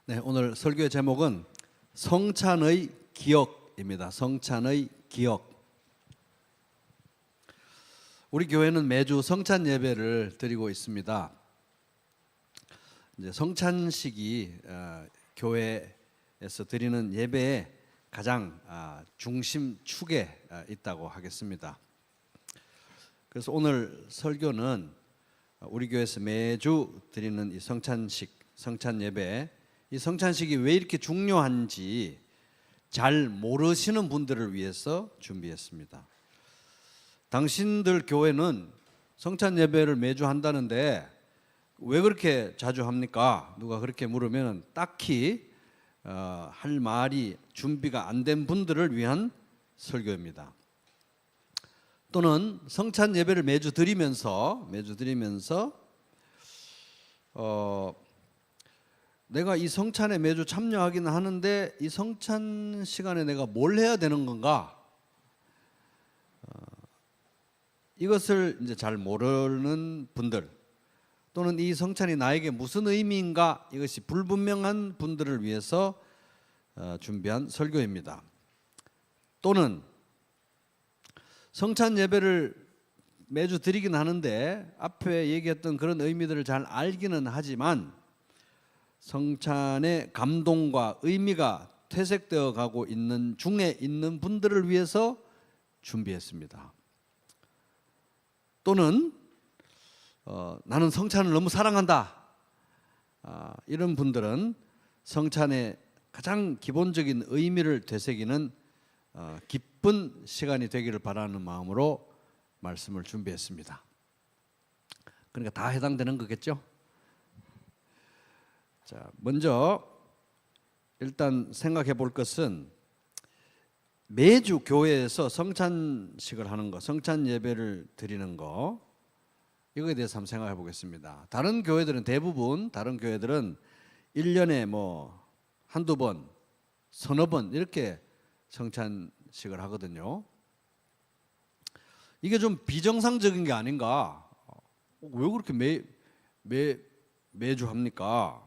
네, 오늘 설교의 제목은 성찬의 기억입니다. 성찬의 기억. 우리 교회는 매주 성찬 예배를 드리고 있습니다. 이제 성찬식이 교회에서 드리는 예배의 가장 중심축에 있다고 하겠습니다. 그래서 오늘 설교는 우리 교회에서 매주 드리는 이 성찬식, 성찬 예배, 이 성찬식이 왜 이렇게 중요한지 잘 모르시는 분들을 위해서 준비했습니다. 당신들 교회는 성찬 예배를 매주 한다는데 왜 그렇게 자주 합니까? 누가 그렇게 물으면 딱히 할 말이 준비가 안 된 분들을 위한 설교입니다. 또는 성찬 예배를 매주 드리면서 내가 이 성찬에 매주 참여하기는 하는데 이 성찬 시간에 내가 뭘 해야 되는 건가? 이것을 이제 잘 모르는 분들, 또는 이 성찬이 나에게 무슨 의미인가, 이것이 불분명한 분들을 위해서 준비한 설교입니다. 또는 성찬 예배를 매주 드리긴 하는데 앞에 얘기했던 그런 의미들을 잘 알기는 하지만 성찬의 감동과 의미가 퇴색되어 가고 있는 중에 있는 분들을 위해서 준비했습니다. 또는 나는 성찬을 너무 사랑한다, 이런 분들은 성찬의 가장 기본적인 의미를 되새기는 기쁜 시간이 되기를 바라는 마음으로 말씀을 준비했습니다. 그러니까 다 해당되는 거겠죠? 자, 먼저 일단 생각해 볼 것은 매주 교회에서 성찬식을 하는 거, 성찬 예배를 드리는 거, 이거에 대해서 한번 생각해 보겠습니다. 다른 교회들은 1년에 뭐 한두 번, 서너 번 이렇게 성찬식을 하거든요. 이게 좀 비정상적인 게 아닌가? 왜 그렇게 매주 합니까?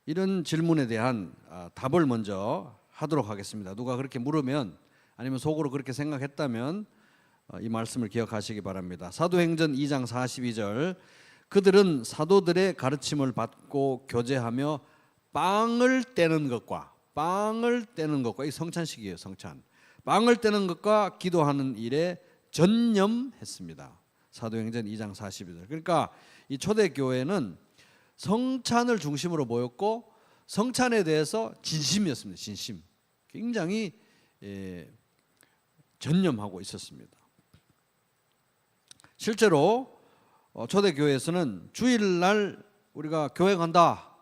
이런 질문에 대한 답을 먼저 하도록 하겠습니다. 누가 그렇게 물으면, 아니면 속으로 그렇게 생각했다면 이 말씀을 기억하시기 바랍니다. 사도행전 2장 42절, 그들은 사도들의 가르침을 받고 교제하며 빵을 떼는 것과 이 성찬식이에요. 성찬. 빵을 떼는 것과 기도하는 일에 전념했습니다. 사도행전 2장 42절. 그러니까 이 초대교회는 성찬을 중심으로 모였고 성찬에 대해서 진심이었습니다. 진심. 굉장히 전념하고 있었습니다. 실제로 초대교회에서는 주일날 우리가 교회 간다,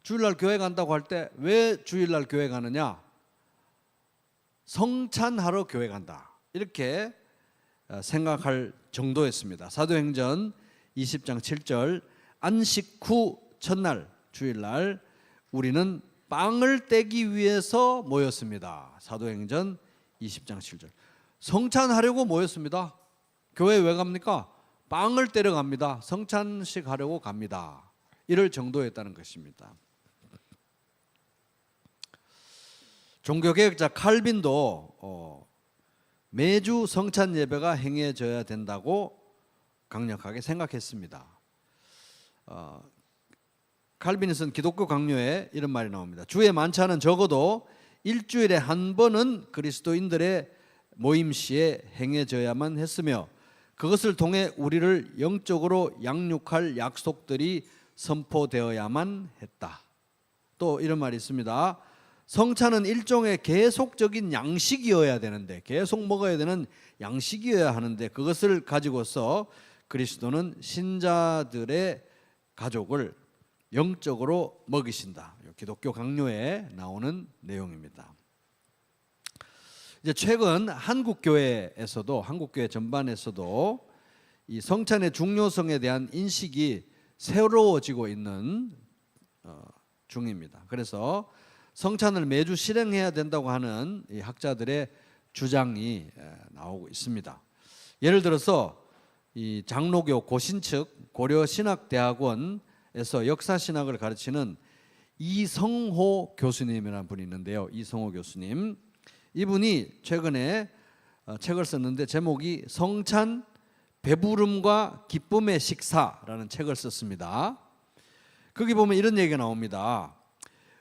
주일날 교회 간다고 할 때 왜 주일날 교회 가느냐? 성찬하러 교회 간다, 이렇게 생각할 정도였습니다. 사도행전 20장 7절, 안식 후 첫날 주일날 우리는 빵을 떼기 위해서 모였습니다. 사도행전 20장 7절. 성찬하려고 모였습니다. 교회 왜 갑니까? 빵을 떼러 갑니다. 성찬식 하려고 갑니다. 이럴 정도였다는 것입니다. 종교개혁자 칼빈도 매주 성찬 예배가 행해져야 된다고 강력하게 생각했습니다. 칼빈이 쓴 기독교 강요에 이런 말이 나옵니다. 주의 만찬은 적어도 일주일에 한 번은 그리스도인들의 모임 시에 행해져야만 했으며 그것을 통해 우리를 영적으로 양육할 약속들이 선포되어야만 했다. 또 이런 말이 있습니다. 성찬은 일종의 계속적인 양식이어야 되는데, 계속 먹어야 되는 양식이어야 하는데, 그것을 가지고서 그리스도는 신자들의 가족을 영적으로 먹이신다. 기독교 강요에 나오는 내용입니다. 이제 최근 한국 교회 전반에서도 이 성찬의 중요성에 대한 인식이 새로워지고 있는 중입니다. 그래서 성찬을 매주 실행해야 된다고 하는 이 학자들의 주장이 나오고 있습니다. 예를 들어서 이 장로교 고신 측 고려신학대학원에서 역사신학을 가르치는 이성호 교수님이라는 분이 있는데요. 이성호 교수님, 이분이 최근에 책을 썼는데 제목이 성찬, 배부름과 기쁨의 식사라는 책을 썼습니다. 거기 보면 이런 얘기가 나옵니다.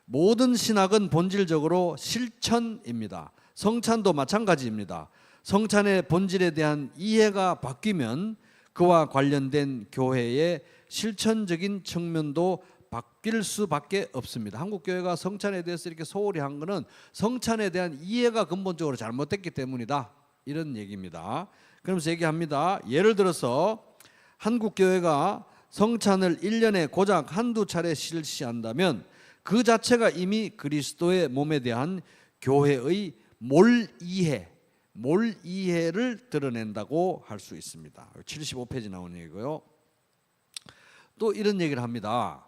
모든 신학은 본질적으로 실천입니다. 성찬도 마찬가지입니다. 성찬의 본질에 대한 이해가 바뀌면 그와 관련된 교회의 실천적인 측면도 바뀔 수밖에 없습니다. 한국 교회가 성찬에 대해서 이렇게 소홀히 한 것은 성찬에 대한 이해가 근본적으로 잘못됐기 때문이다, 이런 얘기입니다. 그러면서 얘기합니다. 예를 들어서 한국 교회가 성찬을 1년에 고작 한두 차례 실시한다면 그 자체가 이미 그리스도의 몸에 대한 교회의 몰이해를 드러낸다고 할 수 있습니다. 75페이지 나오는 얘기고요. 또 이런 얘기를 합니다.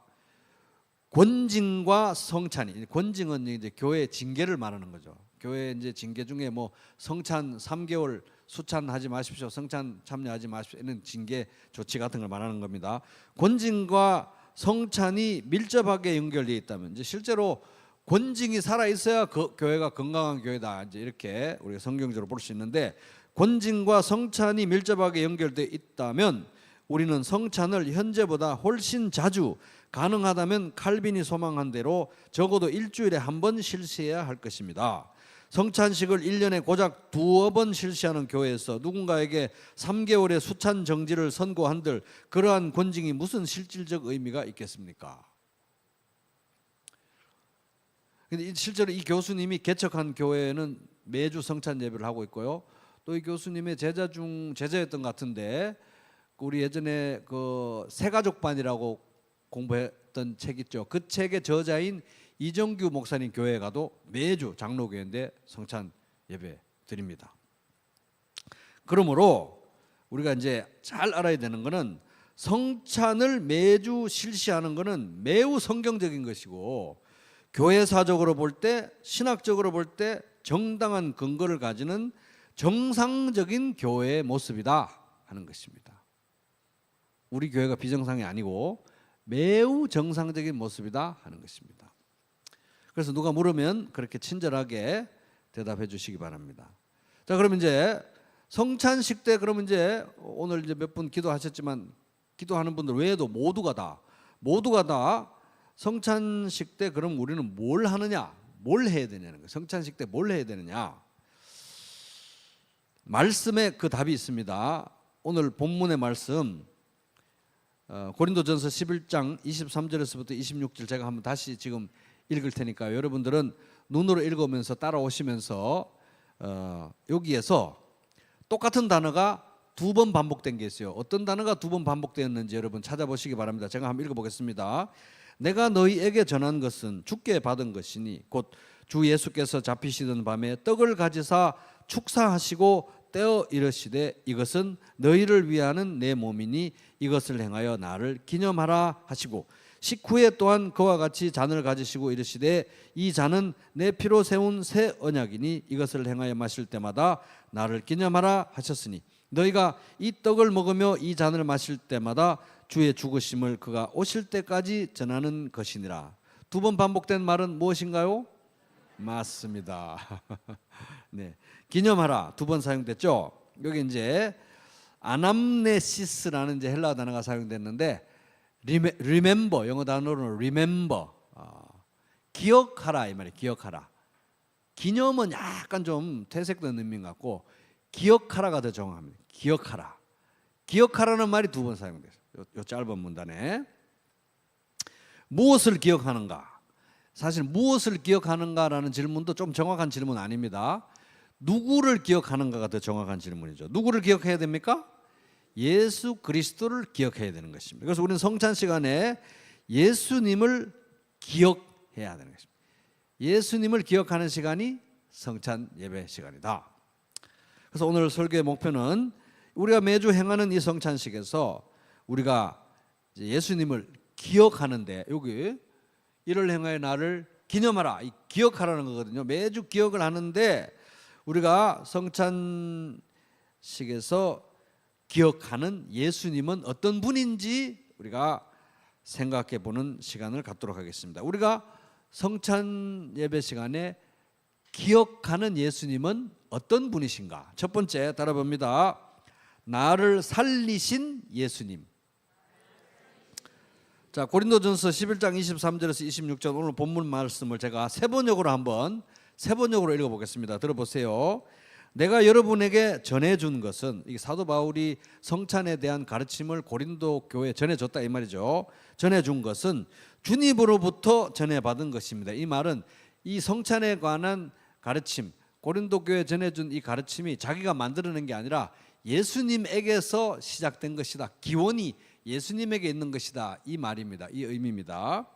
권징과 성찬이, 권징은 이제 교회 징계를 말하는 거죠. 교회 이제 징계 중에 뭐 성찬 3개월 수찬하지 마십시오, 성찬 참여하지 마십시오, 이런 징계 조치 같은 걸 말하는 겁니다. 권징과 성찬이 밀접하게 연결되어 있다면, 이제 실제로 권징이 살아 있어야 그 교회가 건강한 교회다, 이제 이렇게 우리가 성경적으로 볼 수 있는데, 권징과 성찬이 밀접하게 연결되어 있다면 우리는 성찬을 현재보다 훨씬 자주, 가능하다면 칼빈이 소망한 대로 적어도 일주일에 한 번 실시해야 할 것입니다. 성찬식을 1년에 고작 2번 실시하는 교회에서 누군가에게 3개월의 수찬 정지를 선고한들 그러한 권징이 무슨 실질적 의미가 있겠습니까? 근데 실제로 이 교수님이 개척한 교회는 매주 성찬 예배를 하고 있고요. 또 이 교수님의 제자였던 것 같은데, 우리 예전에 그 새가족반이라고 공부했던 책 있죠. 그 책의 저자인 이정규 목사님 교회에 가도 매주 장로교회인데 성찬 예배 드립니다. 그러므로 우리가 이제 잘 알아야 되는 것은 성찬을 매주 실시하는 것은 매우 성경적인 것이고, 교회사적으로 볼 때, 신학적으로 볼 때 정당한 근거를 가지는 정상적인 교회의 모습이다 하는 것입니다. 우리 교회가 비정상이 아니고 매우 정상적인 모습이다 하는 것입니다. 그래서 누가 물으면 그렇게 친절하게 대답해 주시기 바랍니다. 자, 그럼 이제 성찬식 때, 그러면 이제 오늘 이제 몇 분 기도하셨지만 기도하는 분들 외에도 모두가 다 성찬식 때 그럼 우리는 뭘 하느냐, 뭘 해야 되냐는 거예요. 성찬식 때 뭘 해야 되느냐? 말씀에 그 답이 있습니다. 오늘 본문의 말씀 고린도전서 11장 23절에서부터 26절 제가 한번 다시 지금 읽을 테니까 여러분들은 눈으로 읽으면서 따라오시면서 여기에서 똑같은 단어가 2번 반복된 게 있어요. 어떤 단어가 2번 반복되었는지 여러분 찾아보시기 바랍니다. 제가 한번 읽어보겠습니다. 내가 너희에게 전한 것은 주께 받은 것이니 곧 주 예수께서 잡히시던 밤에 떡을 가지사 축사하시고 떼어 이르시되 이것은 너희를 위하는 내 몸이니 이것을 행하여 나를 기념하라 하시고, 식후에 또한 그와 같이 잔을 가지시고 이르시되 이 잔은 내 피로 세운 새 언약이니 이것을 행하여 마실 때마다 나를 기념하라 하셨으니 너희가 이 떡을 먹으며 이 잔을 마실 때마다 주의 죽으심을 그가 오실 때까지 전하는 것이니라. 2번 반복된 말은 무엇인가요? 맞습니다. 네, 기념하라 2번 사용됐죠. 여기 이제 아남네시스라는 이제 헬라어 단어가 사용됐는데, remember, 영어 단어로는 remember, 기억하라 이 말이에요. 기억하라. 기념은 약간 좀 퇴색된 의미 같고 기억하라가 더 정확합니다. 기억하라. 기억하라는 말이 2번 사용돼요. 요 짧은 문단에. 무엇을 기억하는가? 사실 무엇을 기억하는가라는 질문도 좀 정확한 질문 아닙니다. 누구를 기억하는가가 더 정확한 질문이죠. 누구를 기억해야 됩니까? 예수 그리스도를 기억해야 되는 것입니다. 그래서 우리는 성찬 시간에 예수님을 기억해야 되는 것입니다. 예수님을 기억하는 시간이 성찬 예배 시간이다. 그래서 오늘 설교의 목표는 우리가 매주 행하는 이 성찬식에서 우리가 예수님을 기억하는데, 여기 이를 행하여 나를 기념하라, 이 기억하라는 거거든요. 매주 기억을 하는데 우리가 성찬식에서 기억하는 예수님은 어떤 분인지 우리가 생각해 보는 시간을 갖도록 하겠습니다. 우리가 성찬 예배 시간에 기억하는 예수님은 어떤 분이신가? 첫 번째 따라봅니다. 나를 살리신 예수님. 자, 고린도전서 11장 23절에서 26절 오늘 본문 말씀을 제가 세 번역으로 읽어보겠습니다. 들어보세요. 내가 여러분에게 전해준 것은, 이 사도 바울이 성찬에 대한 가르침을 고린도 교회에 전해줬다 이 말이죠. 전해준 것은 주님으로부터 전해받은 것입니다. 이 말은 이 성찬에 관한 가르침, 고린도 교회에 전해준 이 가르침이 자기가 만들어낸 게 아니라 예수님에게서 시작된 것이다. 기원이 예수님에게 있는 것이다. 이 말입니다. 이 의미입니다.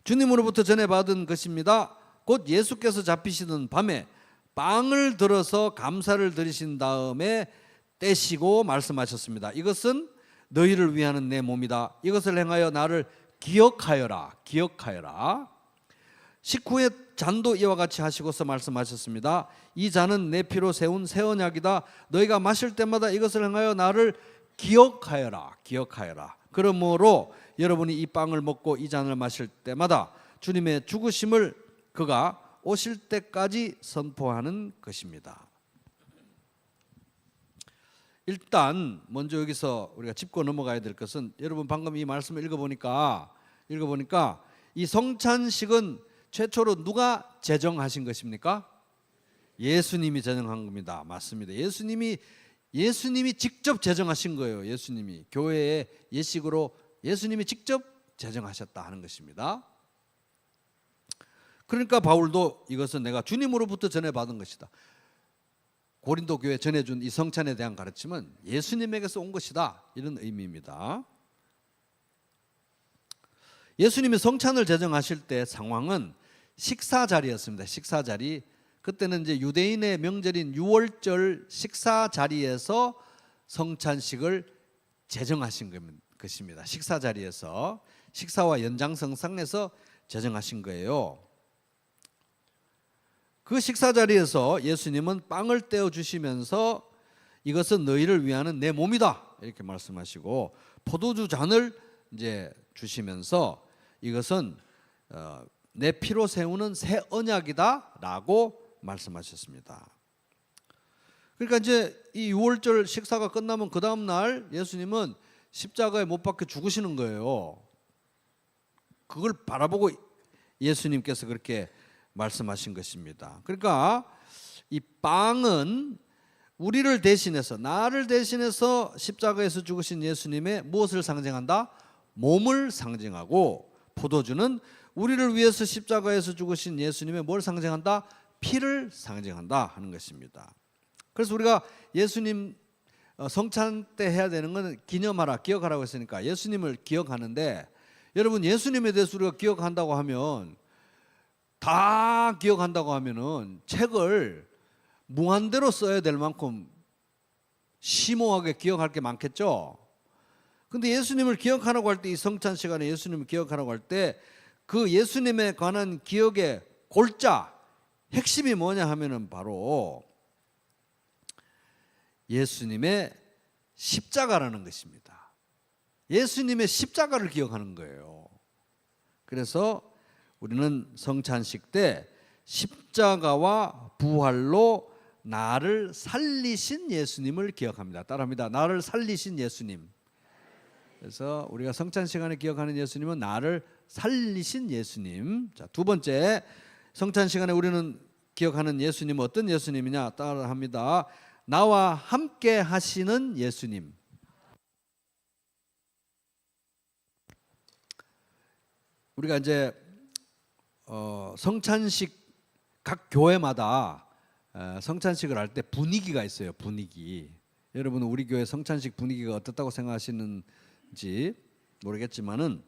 주님으로부터 전해받은 것입니다. 곧 예수께서 잡히시던 밤에 빵을 들어서 감사를 드리신 다음에 떼시고 말씀하셨습니다. 이것은 너희를 위하는 내 몸이다. 이것을 행하여 나를 기억하여라. 기억하여라. 식후에 잔도 이와 같이 하시고서 말씀하셨습니다. 이 잔은 내 피로 세운 새 언약이다. 너희가 마실 때마다 이것을 행하여 나를 기억하여라. 기억하여라. 그러므로 여러분이 이 빵을 먹고 이 잔을 마실 때마다 주님의 죽으심을 그가 오실 때까지 선포하는 것입니다. 일단 먼저 여기서 우리가 짚고 넘어가야 될 것은, 여러분 방금 이 말씀을 읽어보니까 이 성찬식은 최초로 누가 제정하신 것입니까? 예수님이 제정한 겁니다. 맞습니다. 예수님이 직접 제정하신 거예요. 예수님이 교회의 예식으로 예수님이 직접 제정하셨다 하는 것입니다. 그러니까 바울도 이것은 내가 주님으로부터 전해받은 것이다. 고린도 교회에 전해준 이 성찬에 대한 가르침은 예수님에게서 온 것이다. 이런 의미입니다. 예수님이 성찬을 제정하실 때 상황은 식사 자리였습니다. 식사 자리. 그때는 이제 유대인의 명절인 유월절 식사 자리에서 성찬식을 제정하신 것입니다. 식사 자리에서, 식사와 연장선상에서 제정하신 거예요. 그 식사 자리에서 예수님은 빵을 떼어 주시면서 이것은 너희를 위하는 내 몸이다 이렇게 말씀하시고, 포도주 잔을 이제 주시면서 이것은 내 피로 세우는 새 언약이다라고 말씀하셨습니다. 그러니까 이제 이 6월절 식사가 끝나면 그 다음 날 예수님은 십자가에 못 박혀 죽으시는 거예요. 그걸 바라보고 예수님께서 그렇게 말씀하신 것입니다. 그러니까 이 빵은 우리를 대신해서, 나를 대신해서 십자가에서 죽으신 예수님의 무엇을 상징한다? 몸을 상징하고, 포도주는 우리를 위해서 십자가에서 죽으신 예수님의 뭘 상징한다? 피를 상징한다 하는 것입니다. 그래서 우리가 예수님 성찬 때 해야 되는 것은 기념하라, 기억하라고 했으니까 예수님을 기억하는데, 여러분 예수님에 대해서 우리가 기억한다고 하면, 다 기억한다고 하면은 책을 무한대로 써야 될 만큼 심오하게 기억할 게 많겠죠. 근데 예수님을 기억하라고 할 때, 이 성찬 시간에 예수님을 기억하라고 할 때 그 예수님에 관한 기억의 골자, 핵심이 뭐냐 하면은 바로 예수님의 십자가라는 것입니다. 예수님의 십자가를 기억하는 거예요. 그래서 우리는 성찬식 때 십자가와 부활로 나를 살리신 예수님을 기억합니다. 따라합니다. 나를 살리신 예수님. 그래서 우리가 성찬 시간에 기억하는 예수님은 나를 살리신 예수님. 자, 두 번째, 성찬 시간에 우리는 기억하는 예수님은 어떤 예수님이냐? 따라합니다. 나와 함께 하시는 예수님. 우리가 이제 성찬식, 각 교회마다 성찬식을 할 때 분위기가 있어요. 분위기. 여러분은 우리 교회 성찬식 분위기가 어떻다고 생각하시는지 모르겠지만은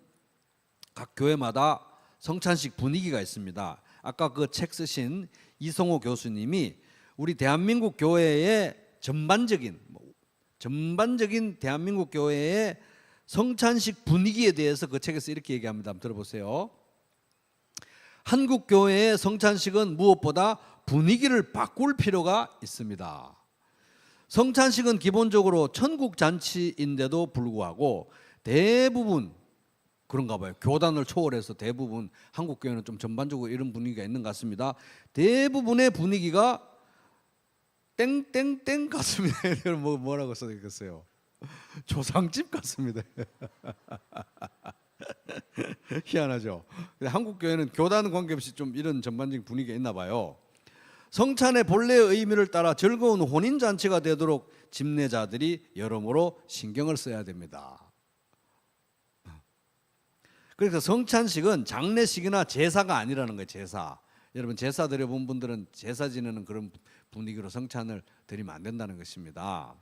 각 교회마다 성찬식 분위기가 있습니다. 아까 그 책 쓰신 이성호 교수님이 우리 대한민국 교회의 전반적인 대한민국 교회의 성찬식 분위기에 대해서 그 책에서 이렇게 얘기합니다. 한번 들어보세요. 한국 교회의 성찬식은 무엇보다 분위기를 바꿀 필요가 있습니다. 성찬식은 기본적으로 천국 잔치인데도 불구하고 대부분 그런가 봐요. 교단을 초월해서 대부분 한국 교회는 좀 전반적으로 이런 분위기가 있는 것 같습니다. 대부분의 분위기가 땡땡땡 같습니다. 뭐라고 써있겠어요? 조상집 같습니다. 희한하죠. 한국 교회는 교단 관계없이 좀 이런 전반적인 분위기가 있나 봐요. 성찬의 본래의 의미를 따라 즐거운 혼인 잔치가 되도록 집례자들이 여러모로 신경을 써야 됩니다. 그래서 성찬식은 장례식이나 제사가 아니라는 거예요. 제사. 여러분 제사 드려본 분들은 제사 지내는 그런 분위기로 성찬을 드리면 안 된다는 것입니다.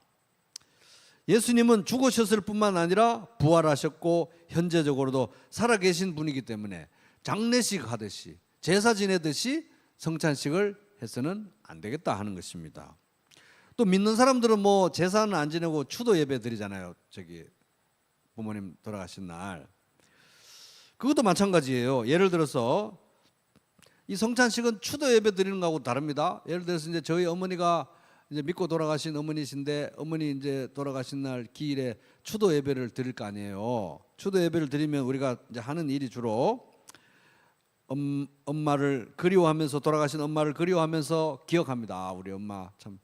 예수님은 죽으셨을 뿐만 아니라 부활하셨고 현재적으로도 살아계신 분이기 때문에 장례식 하듯이 제사 지내듯이 성찬식을 해서는 안 되겠다 하는 것입니다. 또 믿는 사람들은 뭐 제사는 안 지내고 추도 예배 드리잖아요. 저기 부모님 돌아가신 날. 그것도 마찬가지예요. 예를 들어서 이 성찬식은 추도 예배 드리는 거하고 다릅니다. 예를 들어서 이제 저희 어머니가 이제 믿고 돌아가신 어머니신데 어머니 이제 돌아가신 날 기일에 추도 예배를 드릴 거 아니에요. 추도 예배를 드리면 우리가 이제 하는 일이 주로 엄마를 그리워하면서 돌아가신 엄마를 그리워하면서 기억합니다. 우리 엄마 참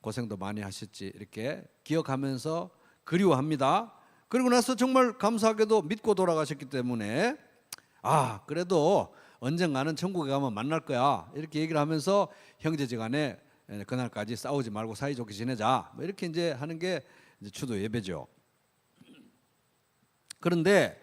고생도 많이 하셨지 이렇게 기억하면서 그리워합니다. 그리고 나서 정말 감사하게도 믿고 돌아가셨기 때문에 그래도 언젠가는 천국에 가면 만날 거야 이렇게 얘기를 하면서 형제지간에 그날까지 싸우지 말고 사이좋게 지내자 뭐 이렇게 이제 하는 게 이제 추도 예배죠. 그런데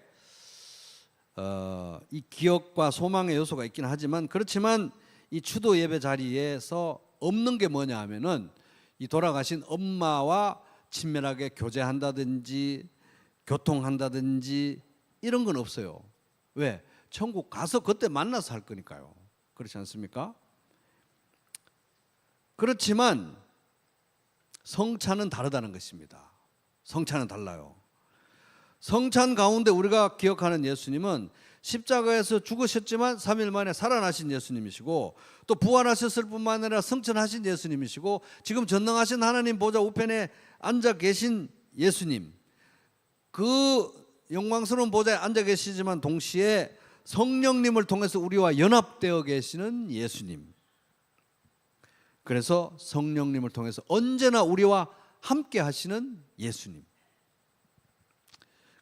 이 기억과 소망의 요소가 있긴 하지만 그렇지만 이 추도 예배 자리에서 없는 게 뭐냐 하면은 이 돌아가신 엄마와 친밀하게 교제한다든지 교통한다든지 이런 건 없어요. 왜? 천국 가서 그때 만나서 할 거니까요. 그렇지 않습니까? 그렇지만 성찬은 다르다는 것입니다. 성찬은 달라요. 성찬 가운데 우리가 기억하는 예수님은 십자가에서 죽으셨지만 3일 만에 살아나신 예수님이시고 또 부활하셨을 뿐만 아니라 승천하신 예수님이시고 지금 전능하신 하나님 보좌 우편에 앉아 계신 예수님, 그 영광스러운 보좌에 앉아 계시지만 동시에 성령님을 통해서 우리와 연합되어 계시는 예수님. 그래서 성령님을 통해서 언제나 우리와 함께 하시는 예수님.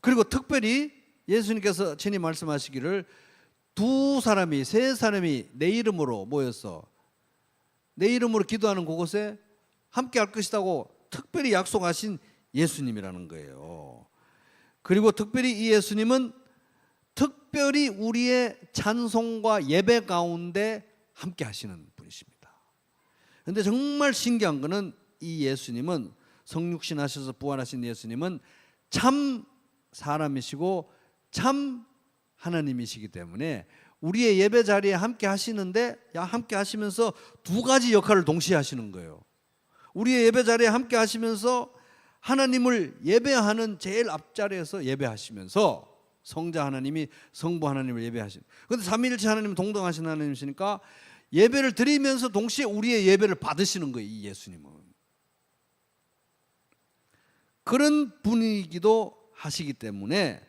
그리고 특별히 예수님께서 친히 말씀하시기를 세 사람이 내 이름으로 모여서 내 이름으로 기도하는 그곳에 함께 할 것이라고 특별히 약속하신 예수님이라는 거예요. 그리고 특별히 이 예수님은 특별히 우리의 찬송과 예배 가운데 함께 하시는 분이십니다. 그런데 정말 신기한 것은 이 예수님은 성육신 하셔서 부활하신 예수님은 참 사람이시고 참 하나님이시기 때문에 우리의 예배 자리에 함께 하시는데 함께 하시면서 두 가지 역할을 동시에 하시는 거예요. 우리의 예배 자리에 함께 하시면서 하나님을 예배하는 제일 앞자리에서 예배하시면서 성자 하나님이 성부 하나님을 예배하시는. 그런데 삼위일체 하나님은 동등하신 하나님이시니까 예배를 드리면서 동시에 우리의 예배를 받으시는 거예요. 이 예수님은 그런 분위기도 하시기 때문에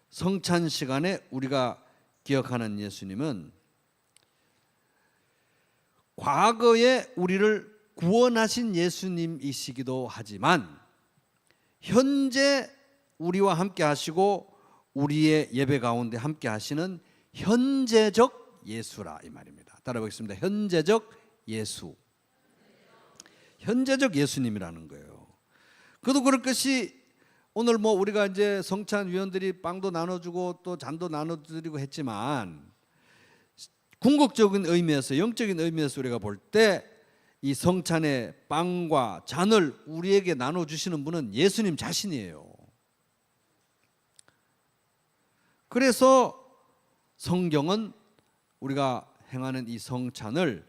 성찬 시간에 우리가 기억하는 예수님은 과거에 우리를 구원하신 예수님이시기도 하지만 현재 우리와 함께 하시고 우리의 예배 가운데 함께 하시는 현재적 예수라 이 말입니다. 따라 보겠습니다. 현재적 예수. 현재적 예수님이라는 거예요. 그도 그럴 것이 오늘 뭐 우리가 이제 성찬 위원들이 빵도 나눠주고 또 잔도 나눠드리고 했지만 궁극적인 의미에서 영적인 의미에서 우리가 볼 때 이 성찬의 빵과 잔을 우리에게 나눠주시는 분은 예수님 자신이에요. 그래서 성경은 우리가 행하는 이 성찬을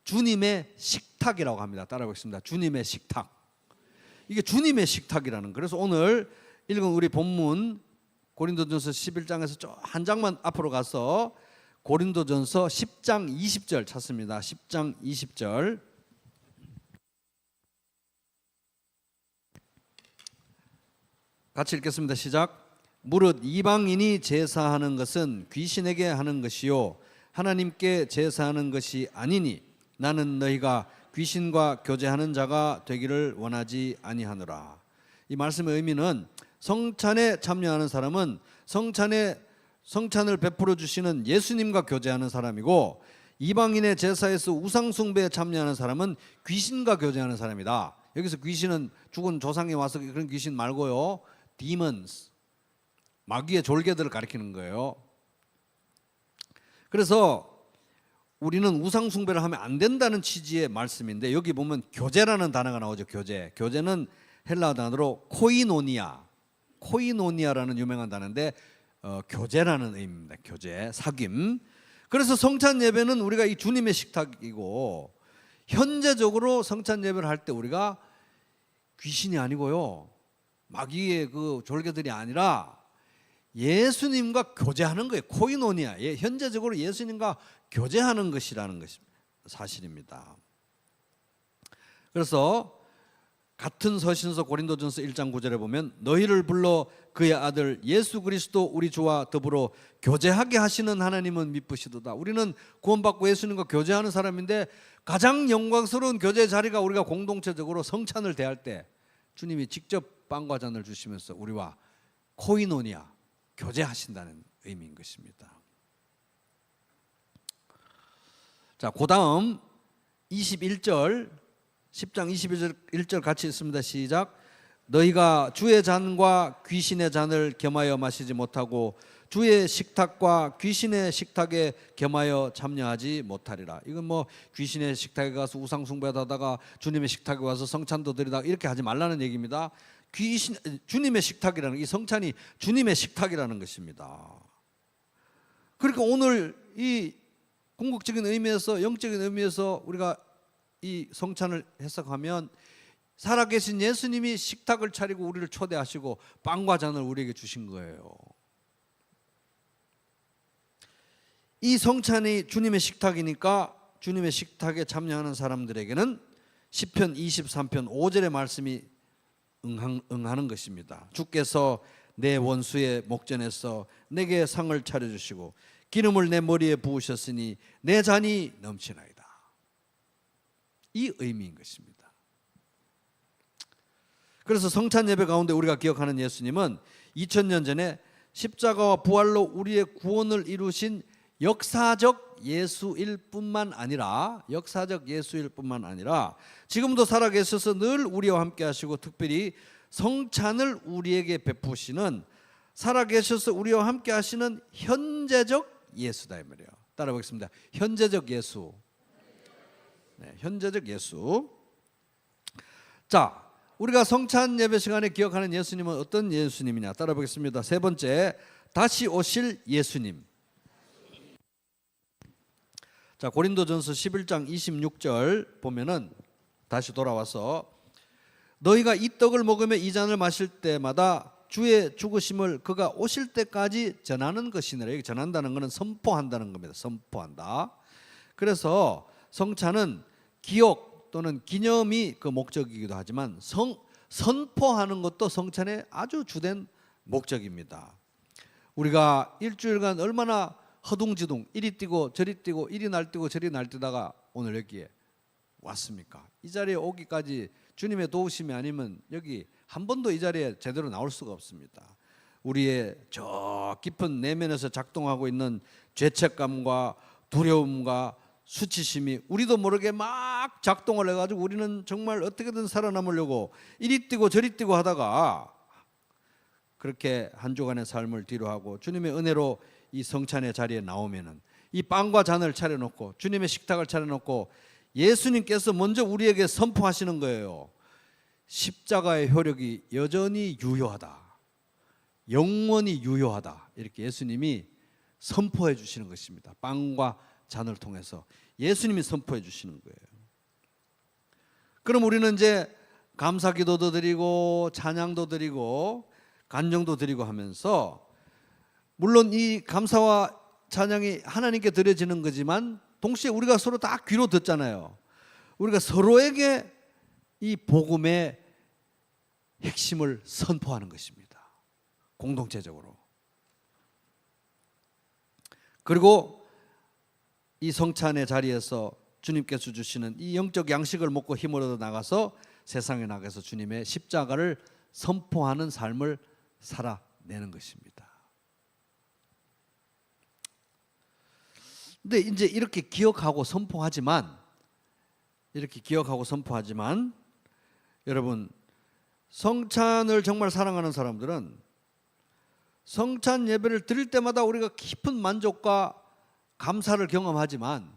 주님의 식탁이라고 합니다. 따라 보겠습니다. 주님의 식탁. 이게 주님의 식탁이라는. 그래서 오늘 읽은 우리 본문 고린도전서 11장에서 좀 한 장만 앞으로 가서 고린도전서 10장 20절 찾습니다. 10장 20절. 같이 읽겠습니다. 시작. 무릇 이방인이 제사하는 것은 귀신에게 하는 것이요 하나님께 제사하는 것이 아니니 나는 너희가 귀신과 교제하는 자가 되기를 원하지 아니하노라. 이 말씀의 의미는 성찬에 참여하는 사람은 성찬을 베풀어 주시는 예수님과 교제하는 사람이고, 이방인의 제사에서 우상 숭배에 참여하는 사람은 귀신과 교제하는 사람이다. 여기서 귀신은 죽은 조상이 와서 그런 귀신 말고요, demons, 마귀의 졸개들을 가리키는 거예요. 그래서 우리는 우상 숭배를 하면 안 된다는 취지의 말씀인데, 여기 보면 교제라는 단어가 나오죠. 교제는 헬라어 단어로 코이노니아라는 유명한 단어인데 교제라는 의미입니다. 교제, 사귐. 그래서 성찬 예배는 우리가 이 주님의 식탁이고, 현재적으로 성찬 예배를 할 때 우리가 귀신이 아니고요, 마귀의 그 졸개들이 아니라 예수님과 교제하는 거예요. 코이노니아. 현재적으로 예수님과 교제하는 것이라는 것이 사실입니다. 그래서 같은 서신서 고린도전서 1장 9절에 보면 너희를 불러 그의 아들 예수 그리스도 우리 주와 더불어 교제하게 하시는 하나님은 미쁘시도다. 우리는 구원받고 예수님과 교제하는 사람인데, 가장 영광스러운 교제 자리가 우리가 공동체적으로 성찬을 대할 때 주님이 직접 빵과 잔을 주시면서 우리와 코이노니아, 교제하신다는 의미인 것입니다. 자, 그 다음 21절, 10장 21절 같이 읽습니다. 시작. 너희가 주의 잔과 귀신의 잔을 겸하여 마시지 못하고 주의 식탁과 귀신의 식탁에 겸하여 참여하지 못하리라. 이건 뭐 귀신의 식탁에 가서 우상 숭배하다가 주님의 식탁에 와서 성찬도 드리다 이렇게 하지 말라는 얘기입니다. 주님의 식탁이라는, 이 성찬이 주님의 식탁이라는 것입니다. 그러니까 오늘 이 궁극적인 의미에서, 영적인 의미에서 우리가 이 성찬을 해석하면 살아계신 예수님이 식탁을 차리고 우리를 초대하시고 빵과 잔을 우리에게 주신 거예요. 이 성찬이 주님의 식탁이니까 주님의 식탁에 참여하는 사람들에게는 시편 23편 5절의 말씀이 응하는 것입니다. 주께서 내 원수의 목전에서 내게 상을 차려주시고 기름을 내 머리에 부으셨으니 내 잔이 넘치나이다. 이 의미인 것입니다. 그래서 성찬 예배 가운데 우리가 기억하는 예수님은 2000년 전에 십자가와 부활로 우리의 구원을 이루신 역사적 예수일 뿐만 아니라 지금도 살아계셔서 늘 우리와 함께 하시고, 특별히 성찬을 우리에게 베푸시는, 살아계셔서 우리와 함께 하시는 현재적 예수다 이 말이에요. 따라 보겠습니다. 현재적 예수. 네, 현재적 예수. 자, 우리가 성찬 예배 시간에 기억하는 예수님은 어떤 예수님이냐? 따라 보겠습니다. 세 번째, 다시 오실 예수님. 자, 고린도전서 11장 26절 보면은 다시 돌아와서 너희가 이 떡을 먹으며 이 잔을 마실 때마다 주의 죽으심을 그가 오실 때까지 전하는 것이니라. 여기 전한다는 것은 선포한다는 겁니다. 선포한다. 그래서 성찬은 기억 또는 기념이 그 목적이기도 하지만 선포하는 것도 성찬의 아주 주된 목적입니다. 우리가 일주일간 얼마나 허둥지둥 이리 뛰고 저리 뛰고 이리 날뛰고 저리 날뛰다가 오늘 여기에 왔습니까? 이 자리에 오기까지 주님의 도우심이 아니면 여기 한 번도 이 자리에 제대로 나올 수가 없습니다. 우리의 저 깊은 내면에서 작동하고 있는 죄책감과 두려움과 수치심이 우리도 모르게 막 작동을 해가지고 우리는 정말 어떻게든 살아남으려고 이리 뛰고 저리 뛰고 하다가 그렇게 한 주간의 삶을 뒤로하고 주님의 은혜로 이 성찬의 자리에 나오면은 이 빵과 잔을 차려놓고 주님의 식탁을 차려놓고 예수님께서 먼저 우리에게 선포하시는 거예요. 십자가의 효력이 여전히 유효하다, 영원히 유효하다, 이렇게 예수님이 선포해 주시는 것입니다. 빵과 잔을 통해서 예수님이 선포해 주시는 거예요. 그럼 우리는 이제 감사기도도 드리고 찬양도 드리고 간정도 드리고 하면서, 물론 이 감사와 찬양이 하나님께 드려지는 거지만 동시에 우리가 서로 다 귀로 듣잖아요. 우리가 서로에게 이 복음의 핵심을 선포하는 것입니다. 공동체적으로. 그리고 이 성찬의 자리에서 주님께서 주시는 이 영적 양식을 먹고 힘을 얻어 나가서 세상에 나가서 주님의 십자가를 선포하는 삶을 살아내는 것입니다. 근데 이제 이렇게 기억하고 선포하지만 여러분, 성찬을 정말 사랑하는 사람들은 성찬 예배를 드릴 때마다 우리가 깊은 만족과 감사를 경험하지만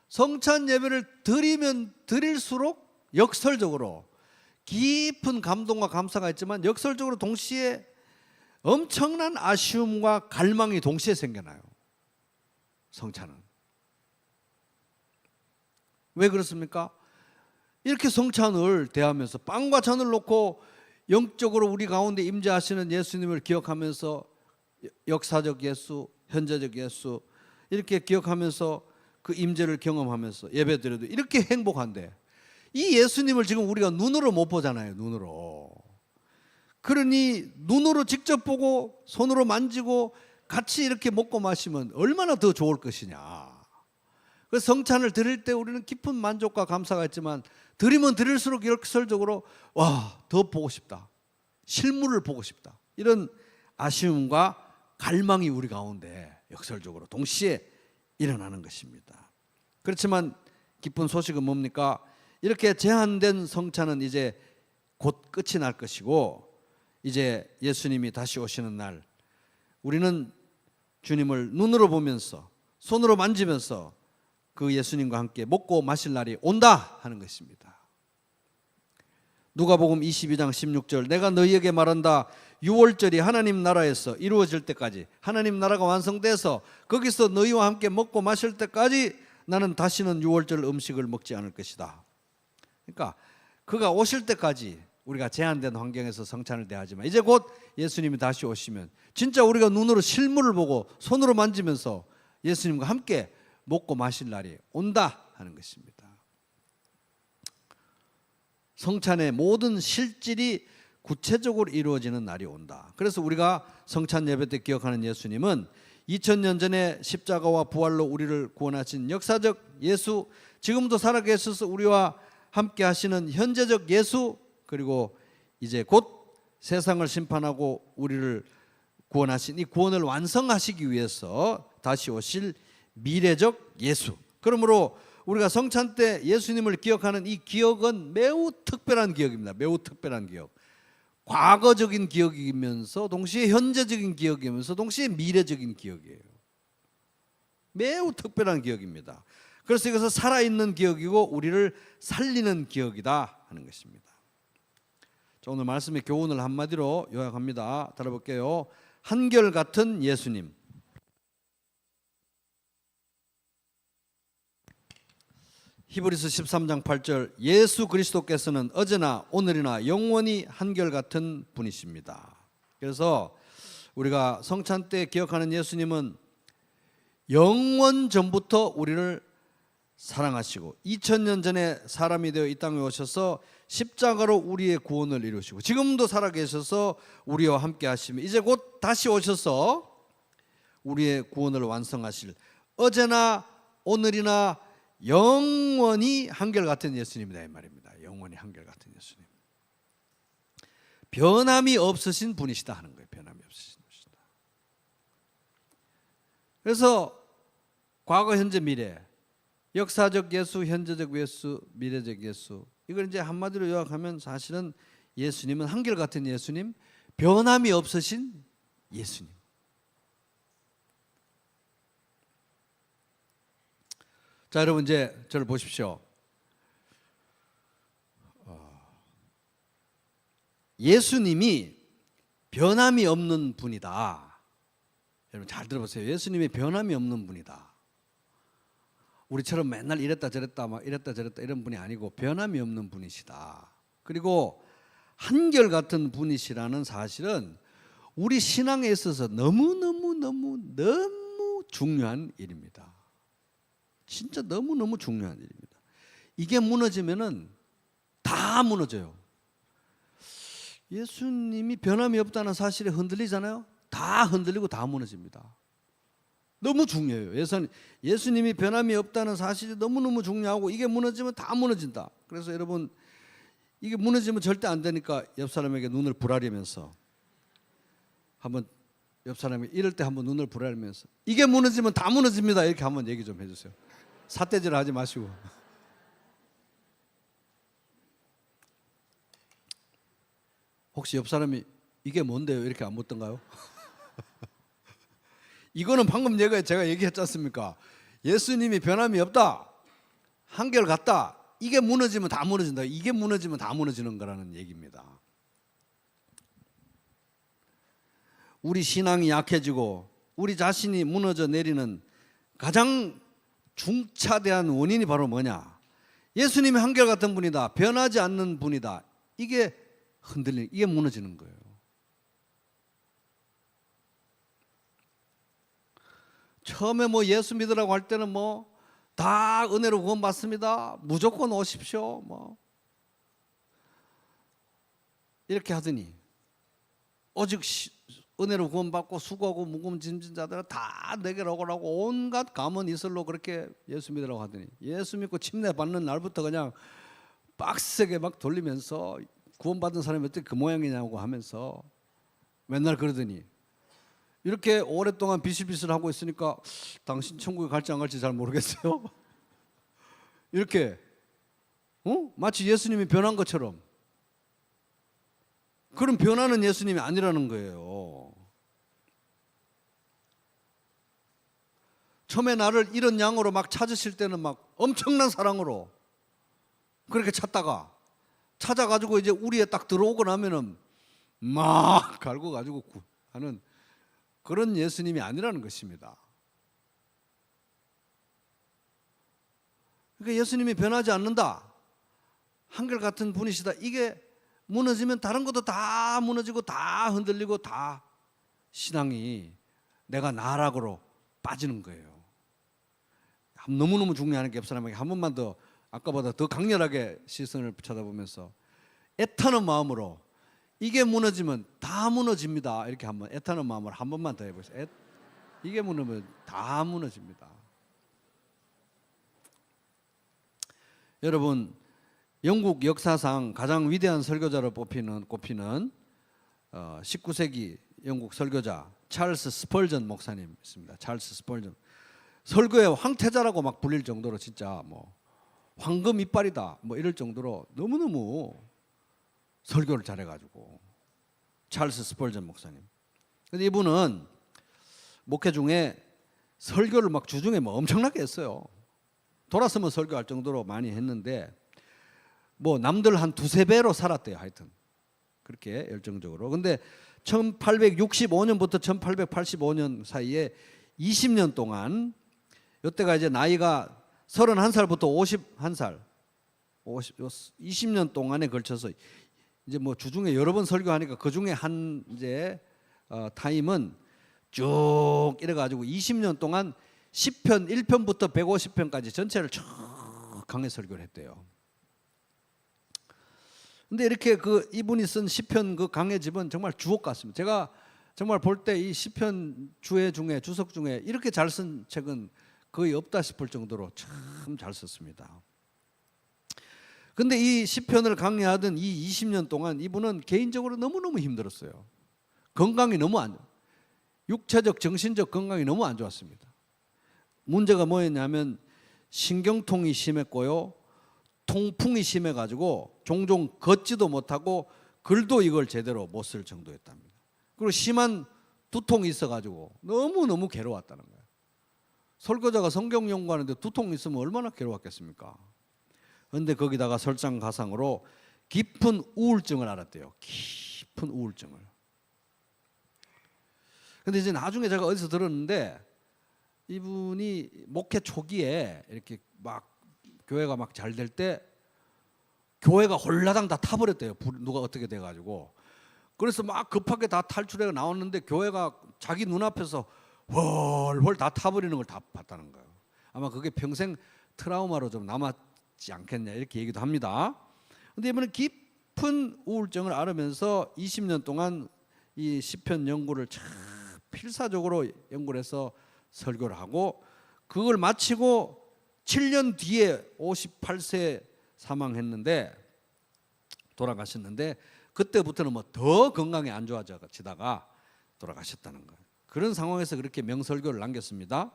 성찬 예배를 드리면 드릴수록 역설적으로 깊은 감동과 감사가 있지만 역설적으로 동시에 엄청난 아쉬움과 갈망이 동시에 생겨나요. 성찬은. 왜 그렇습니까? 이렇게 성찬을 대하면서 빵과 잔을 놓고 영적으로 우리 가운데 임재하시는 예수님을 기억하면서 역사적 예수, 현재적 예수 이렇게 기억하면서 그 임재를 경험하면서 예배드려도 이렇게 행복한데 이 예수님을 지금 우리가 눈으로 못 보잖아요. 눈으로. 그러니 눈으로 직접 보고 손으로 만지고 같이 이렇게 먹고 마시면 얼마나 더 좋을 것이냐. 그래서 성찬을 드릴 때 우리는 깊은 만족과 감사가 있지만 드리면 드릴수록 역설적으로 와, 더 보고 싶다. 실물을 보고 싶다. 이런 아쉬움과 갈망이 우리 가운데 역설적으로 동시에 일어나는 것입니다. 그렇지만 기쁜 소식은 뭡니까? 이렇게 제한된 성찬은 이제 곧 끝이 날 것이고 이제 예수님이 다시 오시는 날 우리는 주님을 눈으로 보면서 손으로 만지면서 그 예수님과 함께 먹고 마실 날이 온다 하는 것입니다. 누가복음 22장 16절 내가 너희에게 말한다. 유월절이 하나님 나라에서 이루어질 때까지 하나님 나라가 완성돼서 거기서 너희와 함께 먹고 마실 때까지 나는 다시는 유월절 음식을 먹지 않을 것이다. 그러니까 그가 오실 때까지 우리가 제한된 환경에서 성찬을 대하지만 이제 곧 예수님이 다시 오시면 진짜 우리가 눈으로 실물을 보고 손으로 만지면서 예수님과 함께 먹고 마실 날이 온다 하는 것입니다. 성찬의 모든 실질이 구체적으로 이루어지는 날이 온다. 그래서 우리가 성찬 예배 때 기억하는 예수님은 2000년 전에 십자가와 부활로 우리를 구원하신 역사적 예수, 지금도 살아계셔서 우리와 함께 하시는 현재적 예수, 그리고 이제 곧 세상을 심판하고 우리를 구원하신 이 구원을 완성하시기 위해서 다시 오실 미래적 예수. 그러므로 우리가 성찬 때 예수님을 기억하는 이 기억은 매우 특별한 기억입니다. 매우 특별한 기억. 과거적인 기억이면서 동시에 현재적인 기억이면서 동시에 미래적인 기억이에요. 매우 특별한 기억입니다. 그래서 이것은 살아있는 기억이고 우리를 살리는 기억이다 하는 것입니다. 자, 오늘 말씀의 교훈을 한마디로 요약합니다. 들어볼게요. 한결같은 예수님. 히브리서 13장 8절 예수 그리스도께서는 어제나 오늘이나 영원히 한결같은 분이십니다. 그래서 우리가 성찬 때 기억하는 예수님은 영원 전부터 우리를 사랑하시고 2000년 전에 사람이 되어 이 땅에 오셔서 십자가로 우리의 구원을 이루시고 지금도 살아계셔서 우리와 함께 하시며 이제 곧 다시 오셔서 우리의 구원을 완성하실 어제나 오늘이나 영원히 한결같은 예수님이다 이 말입니다. 영원히 한결같은 예수님. 변함이 없으신 분이시다 하는 거예요. 변함이 없으신 분이시다. 그래서 과거, 현재, 미래, 역사적 예수, 현재적 예수, 미래적 예수. 이걸 이제 한마디로 요약하면 사실은 예수님은 한결같은 예수님, 변함이 없으신 예수님. 자, 여러분 이제 저를 보십시오. 예수님이 변함이 없는 분이다. 여러분 잘 들어보세요. 예수님이 변함이 없는 분이다. 우리처럼 맨날 이랬다 저랬다 막 이랬다 저랬다 이런 분이 아니고 변함이 없는 분이시다. 그리고 한결같은 분이시라는 사실은 우리 신앙에 있어서 너무 중요한 일입니다. 진짜 너무너무 중요한 일입니다. 이게 무너지면은 다 무너져요. 예수님이 변함이 없다는 사실에 흔들리잖아요. 다 흔들리고 다 무너집니다. 너무 중요해요. 예수님이 변함이 없다는 사실이 너무너무 중요하고 이게 무너지면 다 무너진다. 그래서 여러분 이게 무너지면 절대 안 되니까 옆 사람에게 눈을 부라리면서 한번 옆 사람이 이럴 때 한번 눈을 부라리면서 이게 무너지면 다 무너집니다. 이렇게 한번 얘기 좀 해주세요. 삿대질 하지 마시고. 혹시 옆 사람이 이게 뭔데요? 이렇게 안 묻던가요? 이거는 방금 제가 얘기했지 않습니까? 예수님이 변함이 없다. 한결같다. 이게 무너지면 다 무너진다. 이게 무너지면 다 무너지는 거라는 얘기입니다. 우리 신앙이 약해지고 우리 자신이 무너져 내리는 가장 중차대한 원인이 바로 뭐냐? 예수님이 한결같은 분이다. 변하지 않는 분이다. 이게 흔들리는, 이게 무너지는 거예요. 처음에 뭐 예수 믿으라고 할 때는 뭐 다 은혜로 구원받습니다. 무조건 오십시오. 뭐 이렇게 하더니 오직 은혜로 구원받고 수고하고 무거운 짐진 자들은 다 내게로 오라고 온갖 감언 이설로 그렇게 예수 믿으라고 하더니 예수 믿고 침례 받는 날부터 그냥 빡세게 막 돌리면서 구원받은 사람이 어떻게 그 모양이냐고 하면서 맨날 그러더니 이렇게 오랫동안 비실비실하고 있으니까 당신 천국에 갈지 안 갈지 잘 모르겠어요. 이렇게 마치 예수님이 변한 것처럼. 그럼 변하는 예수님이 아니라는 거예요. 처음에 나를 이런 양으로 막 찾으실 때는 막 엄청난 사랑으로 그렇게 찾다가 찾아가지고 이제 우리에 딱 들어오고 나면은 막 갈고 가지고 하는 그런 예수님이 아니라는 것입니다. 그러니까 예수님이 변하지 않는다. 한결같은 분이시다. 이게 무너지면 다른 것도 다 무너지고 다 흔들리고 다 신앙이 내가 나락으로 빠지는 거예요. 너무너무 중요한 게 옆 사람에게 한 번만 더 아까보다 더 강렬하게 시선을 쳐다보면서 애타는 마음으로 이게 무너지면 다 무너집니다. 이렇게 한번 애타는 마음으로 한 번만 더 해보세요. 이게 무너지면 다 무너집니다. 여러분 영국 역사상 가장 위대한 설교자로 꼽히는 19세기 영국 설교자 찰스 스펄전 목사님 있습니다. 찰스 스펄전 설교의 황태자라고 막 불릴 정도로 진짜 뭐 황금 이빨이다 뭐 이럴 정도로 너무너무 설교를 잘해가지고 찰스 스펄전 목사님. 근데 이분은 목회 중에 설교를 막 주중에 뭐 엄청나게 했어요. 돌아서면 설교할 정도로 많이 했는데 뭐 남들 한 두세 배로 살았대요. 하여튼 그렇게 열정적으로. 근데 1865년부터 1885년 사이에 20년 동안 이때가 이제 나이가 31살부터 51살 20년 동안에 걸쳐서 이제 뭐 주중에 여러 번 설교하니까 그 중에 한 이제 타임은 쭉 이래 가지고 20년 동안 10편 1편부터 150편까지 전체를 쭉 강해 설교를 했대요. 근데 이렇게 그 이분이 쓴 시편 그 강해집은 정말 주옥 같습니다. 제가 정말 볼 때 이 시편 주석 중에 이렇게 잘 쓴 책은 거의 없다 싶을 정도로 참 잘 썼습니다. 근데 이 시편을 강해하던 이 20년 동안 이분은 개인적으로 너무너무 힘들었어요. 건강이 너무 육체적 정신적 건강이 너무 안 좋았습니다. 문제가 뭐였냐면 신경통이 심했고요. 통풍이 심해가지고 종종 걷지도 못하고 글도 이걸 제대로 못 쓸 정도였답니다. 그리고 심한 두통이 있어가지고 너무너무 괴로웠다는 거예요. 설교자가 성경 연구하는데 두통이 있으면 얼마나 괴로웠겠습니까? 그런데 거기다가 설상가상으로 깊은 우울증을 앓았대요. 깊은 우울증을. 근데 이제 나중에 제가 어디서 들었는데 이분이 목회 초기에 이렇게 막 교회가 막 잘 될 때 교회가 홀라당 다 타버렸대요. 누가 어떻게 돼가지고. 그래서 막 급하게 다 탈출해 나왔는데 교회가 자기 눈앞에서 헐헐 다 타버리는 걸 다 봤다는 거예요. 아마 그게 평생 트라우마로 좀 남았지 않겠냐 이렇게 얘기도 합니다. 근데 이번에 깊은 우울증을 앓으면서 20년 동안 이 시편 연구를 참 필사적으로 연구를 해서 설교를 하고, 그걸 마치고 7년 뒤에 58세에 사망했는데, 돌아가셨는데, 그때부터는 뭐 더 건강이 안 좋아지다가 돌아가셨다는 거예요. 그런 상황에서 그렇게 명설교를 남겼습니다.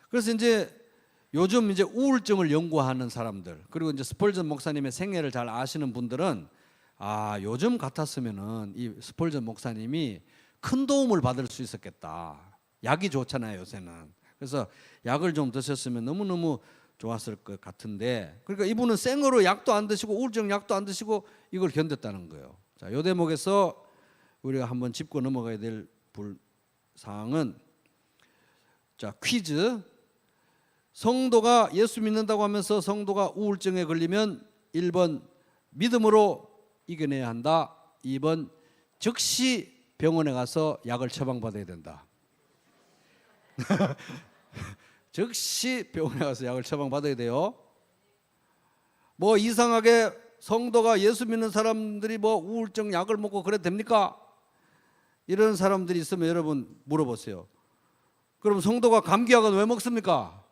그래서 이제 요즘 이제 우울증을 연구하는 사람들, 그리고 이제 스펄전 목사님의 생애를 잘 아시는 분들은, 아, 요즘 같았으면은 이 스펄전 목사님이 큰 도움을 받을 수 있었겠다. 약이 좋잖아요, 요새는. 그래서 약을 좀 드셨으면 너무너무 좋았을 것 같은데, 그러니까 이분은 생으로 약도 안 드시고 우울증 약도 안 드시고 이걸 견뎠다는 거예요. 자, 요 대목에서 우리가 한번 짚고 넘어가야 될 사항은, 자, 퀴즈. 성도가 예수 믿는다고 하면서 성도가 우울증에 걸리면 1번 믿음으로 이겨내야 한다. 2번 즉시 병원에 가서 약을 처방받아야 된다. 즉시 병원에 가서 약을 처방받아야 돼요. 뭐 이상하게 성도가 예수 믿는 사람들이 뭐 우울증 약을 먹고 그래도 됩니까? 이런 사람들이 있으면 여러분 물어보세요. 그럼 성도가 감기약은 왜 먹습니까?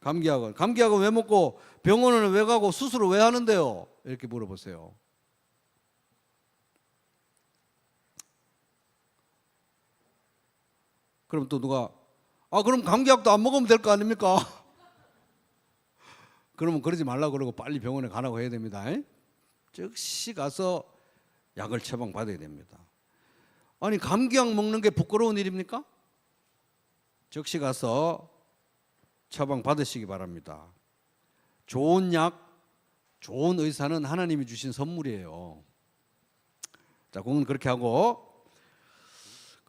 감기약은 왜 먹고 병원은 왜 가고 수술을 왜 하는데요? 이렇게 물어보세요. 그럼 또 누가, 아, 그럼 감기약도 안 먹으면 될 거 아닙니까? 그러면 그러지 말라고 그러고 빨리 병원에 가라고 해야 됩니다. 즉시 가서 약을 처방받아야 됩니다. 아니, 감기약 먹는 게 부끄러운 일입니까? 즉시 가서 처방받으시기 바랍니다. 좋은 약, 좋은 의사는 하나님이 주신 선물이에요. 자, 그건 그렇게 하고,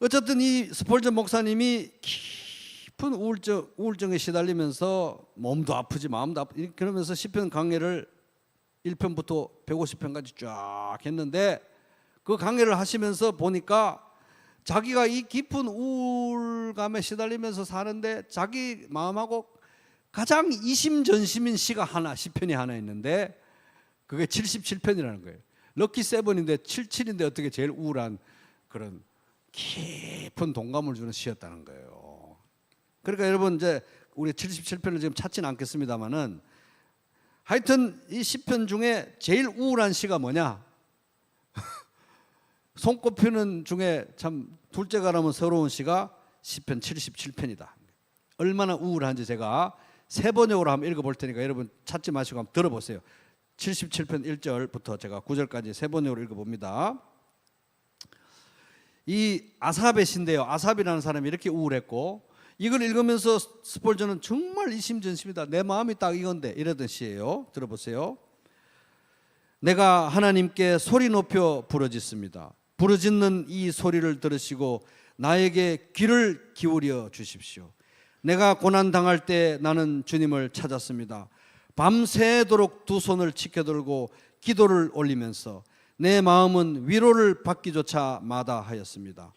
어쨌든 이 스펄전 목사님이 깊은 우울증에 시달리면서 몸도 아프지 마음도 아프지 그러면서 시편 강해를 1편부터 150편까지 쫙 했는데, 그 강해를 하시면서 보니까 자기가 이 깊은 우울감에 시달리면서 사는데 자기 마음하고 가장 이심전심인 시편이 하나 있는데, 그게 77편이라는 거예요. 럭키 세븐인데 77인데 어떻게 제일 우울한 그런 깊은 동감을 주는 시였다는 거예요. 그러니까 여러분, 이제 우리 77편을 지금 찾지는 않겠습니다만은, 하여튼 이 시편 중에 제일 우울한 시가 뭐냐? 손꼽히는 중에 참 둘째가 나면 서러운 시가 시편 77편이다. 얼마나 우울한지 제가 세 번역으로 한번 읽어볼 테니까 여러분 찾지 마시고 한번 들어보세요. 77편 1절부터 제가 9절까지 세 번역으로 읽어봅니다. 이 아삽의 시인데요, 아삽이라는 사람이 이렇게 우울했고, 이걸 읽으면서 스펄전은 정말 이심전심이다, 내 마음이 딱 이건데, 이러던 시예요. 들어보세요. 내가 하나님께 소리 높여 부르짖습니다. 부르짖는 이 소리를 들으시고 나에게 귀를 기울여 주십시오. 내가 고난당할 때 나는 주님을 찾았습니다. 밤새도록 두 손을 치켜들고 기도를 올리면서 내 마음은 위로를 받기조차 마다하였습니다.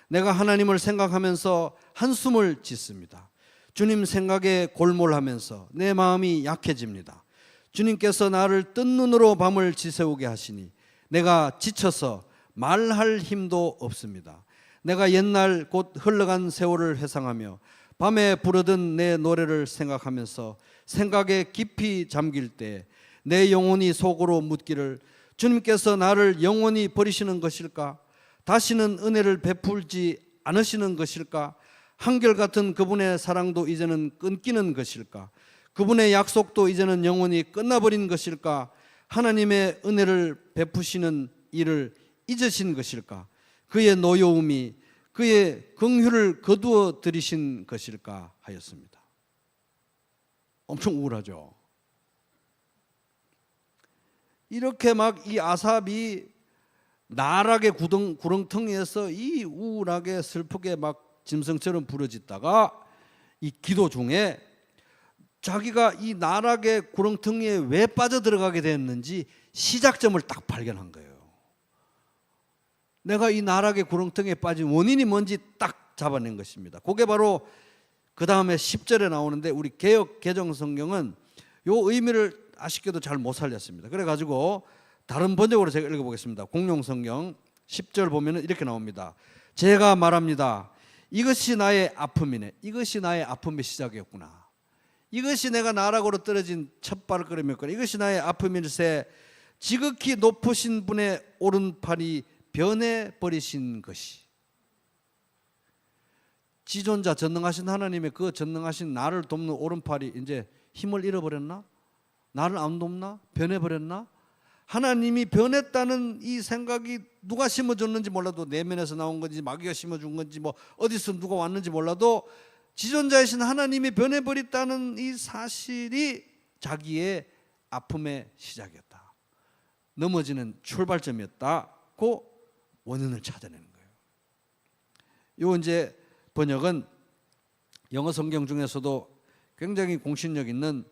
내가 하나님을 생각하면서 한숨을 짓습니다. 주님 생각에 골몰하면서 내 마음이 약해집니다. 주님께서 나를 뜬 눈으로 밤을 지새우게 하시니 내가 지쳐서 말할 힘도 없습니다. 내가 옛날 곧 흘러간 세월을 회상하며 밤에 부르던 내 노래를 생각하면서 생각에 깊이 잠길 때 내 영혼이 속으로 묻기를, 주님께서 나를 영원히 버리시는 것일까? 다시는 은혜를 베풀지 않으시는 것일까? 한결같은 그분의 사랑도 이제는 끊기는 것일까? 그분의 약속도 이제는 영원히 끝나버린 것일까? 하나님의 은혜를 베푸시는 일을 잊으신 것일까? 그의 노여움이 그의 긍휼을 거두어 들이신 것일까 하였습니다. 엄청 우울하죠. 이렇게 막 이 아삽이 나락의 구렁텅이에서 이 우울하게 슬프게 막 짐승처럼 부르짖다가 이 기도 중에 자기가 이 나락의 구렁텅이에 왜 빠져들어가게 됐는지 시작점을 딱 발견한 거예요. 내가 이 나락의 구렁텅이에 빠진 원인이 뭔지 딱 잡아낸 것입니다. 그게 바로 그 다음에 10절에 나오는데, 우리 개역 개정 성경은 요 의미를 아쉽게도 잘 못 살렸습니다. 그래가지고 다른 번역으로 제가 읽어보겠습니다. 공룡성경 10절 보면 이렇게 나옵니다. 제가 말합니다. 이것이 나의 아픔이네. 이것이 나의 아픔의 시작이었구나. 이것이 내가 나락으로 떨어진 첫 발걸음이었구나. 이것이 나의 아픔일세. 지극히 높으신 분의 오른팔이 변해버리신 것이. 지존자 전능하신 하나님의 그 전능하신 나를 돕는 오른팔이 이제 힘을 잃어버렸나? 나를 안 돕나? 변해버렸나? 하나님이 변했다는 이 생각이 누가 심어줬는지 몰라도 내면에서 나온 건지 마귀가 심어준 건지 뭐 어디서 누가 왔는지 몰라도 지존자이신 하나님이 변해버렸다는 이 사실이 자기의 아픔의 시작이었다. 넘어지는 출발점이었다고 원인을 찾아내는 거예요. 요 이제 번역은 영어 성경 중에서도 굉장히 공신력 있는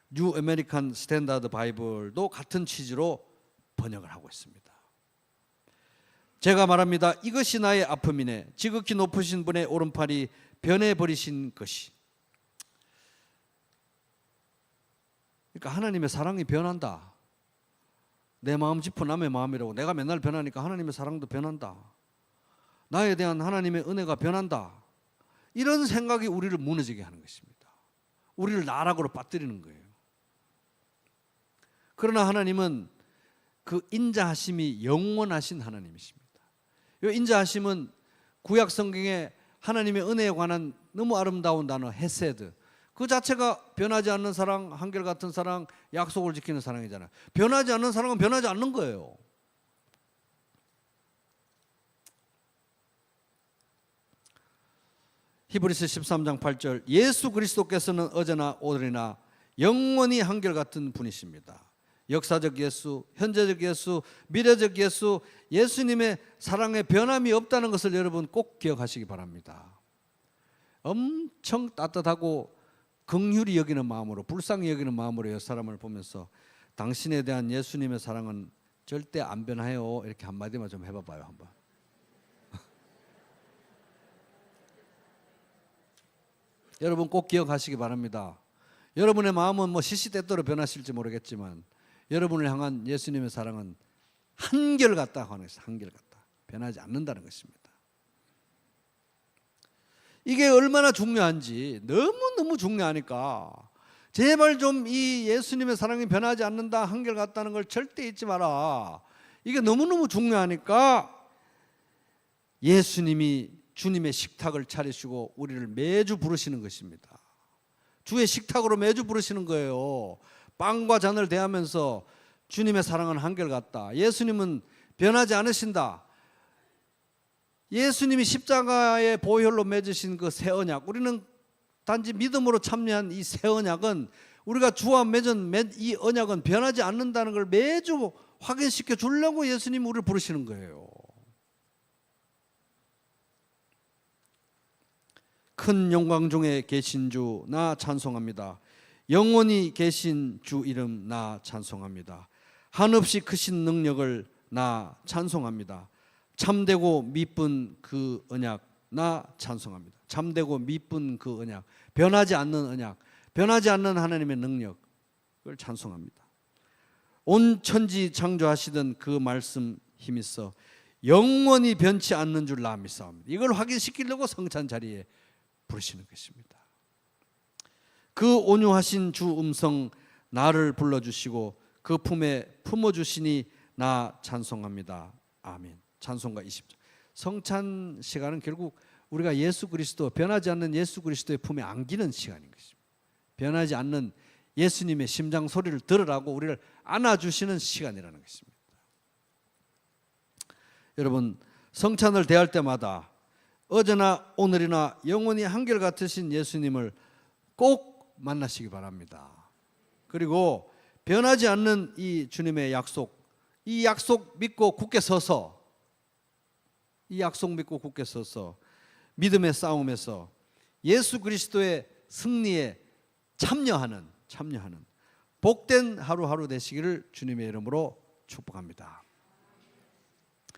뉴 아메리칸 스탠다드 바이블도 같은 취지로 번역을 하고 있습니다. 제가 말합니다. 이것이 나의 아픔이네. 지극히 높으신 분의 오른팔이 변해버리신 것이. 그러니까 하나님의 사랑이 변한다. 내 마음 짚어 남의 마음이라고. 내가 맨날 변하니까 하나님의 사랑도 변한다. 나에 대한 하나님의 은혜가 변한다. 이런 생각이 우리를 무너지게 하는 것입니다. 우리를 나락으로 빠뜨리는 거예요. 그러나 하나님은 그 인자하심이 영원하신 하나님이십니다. 이 인자하심은 구약 성경에 하나님의 은혜에 관한 너무 아름다운 단어 헤세드, 그 자체가 변하지 않는 사랑, 한결같은 사랑, 약속을 지키는 사랑이잖아요. 변하지 않는 사랑은 변하지 않는 거예요. 히브리서 13장 8절 예수 그리스도께서는 어제나 오늘이나 영원히 한결같은 분이십니다. 역사적 예수, 현재적 예수, 미래적 예수, 예수님의 사랑에 변함이 없다는 것을 여러분 꼭 기억하시기 바랍니다. 엄청 따뜻하고 긍휼히 여기는 마음으로, 불쌍히 여기는 마음으로 이 사람을 보면서 당신에 대한 예수님의 사랑은 절대 안 변해요. 이렇게 한마디만 좀 해봐봐요. 한번. 여러분 꼭 기억하시기 바랍니다. 여러분의 마음은 뭐 시시때때로 변하실지 모르겠지만 여러분을 향한 예수님의 사랑은 한결같다 하는 것이 한결같다. 변하지 않는다는 것입니다. 이게 얼마나 중요한지 너무너무 중요하니까 제발 좀 이 예수님의 사랑이 변하지 않는다, 한결같다는 걸 절대 잊지 마라. 이게 너무너무 중요하니까 예수님이 주님의 식탁을 차리시고 우리를 매주 부르시는 것입니다. 주의 식탁으로 매주 부르시는 거예요. 빵과 잔을 대하면서 주님의 사랑은 한결같다. 예수님은 변하지 않으신다. 예수님이 십자가의 보혈로 맺으신 그 새 언약, 우리는 단지 믿음으로 참여한 이 새 언약은 우리가 주와 맺은 이 언약은 변하지 않는다는 걸 매주 확인시켜 주려고 예수님이 우리를 부르시는 거예요. 큰 영광 중에 계신 주 나 찬송합니다. 영원히 계신 주 이름 나 찬송합니다. 한없이 크신 능력을 나 찬송합니다. 참되고 미쁜 그 언약 나 찬송합니다. 참되고 미쁜 그 언약, 변하지 않는 언약, 변하지 않는 하나님의 능력을 찬송합니다. 온 천지 창조하시던 그 말씀 힘있어 영원히 변치 않는 줄 나 믿사옵니다. 이걸 확인시키려고 성찬 자리에 부르시는 것입니다. 그 온유하신 주 음성 나를 불러주시고 그 품에 품어주시니 나 찬송합니다. 아멘. 찬송가 20절. 성찬 시간은 결국 우리가 예수 그리스도, 변하지 않는 예수 그리스도의 품에 안기는 시간인 것입니다. 변하지 않는 예수님의 심장 소리를 들으라고 우리를 안아주시는 시간이라는 것입니다. 여러분, 성찬을 대할 때마다 어제나 오늘이나 영원히 한결같으신 예수님을 꼭 만나시기 바랍니다. 그리고 변하지 않는 이 주님의 약속, 이 약속 믿고 굳게 서서, 이 약속 믿고 굳게 서서 믿음의 싸움에서 예수 그리스도의 승리에 참여하는 복된 하루하루 되시기를 주님의 이름으로 축복합니다.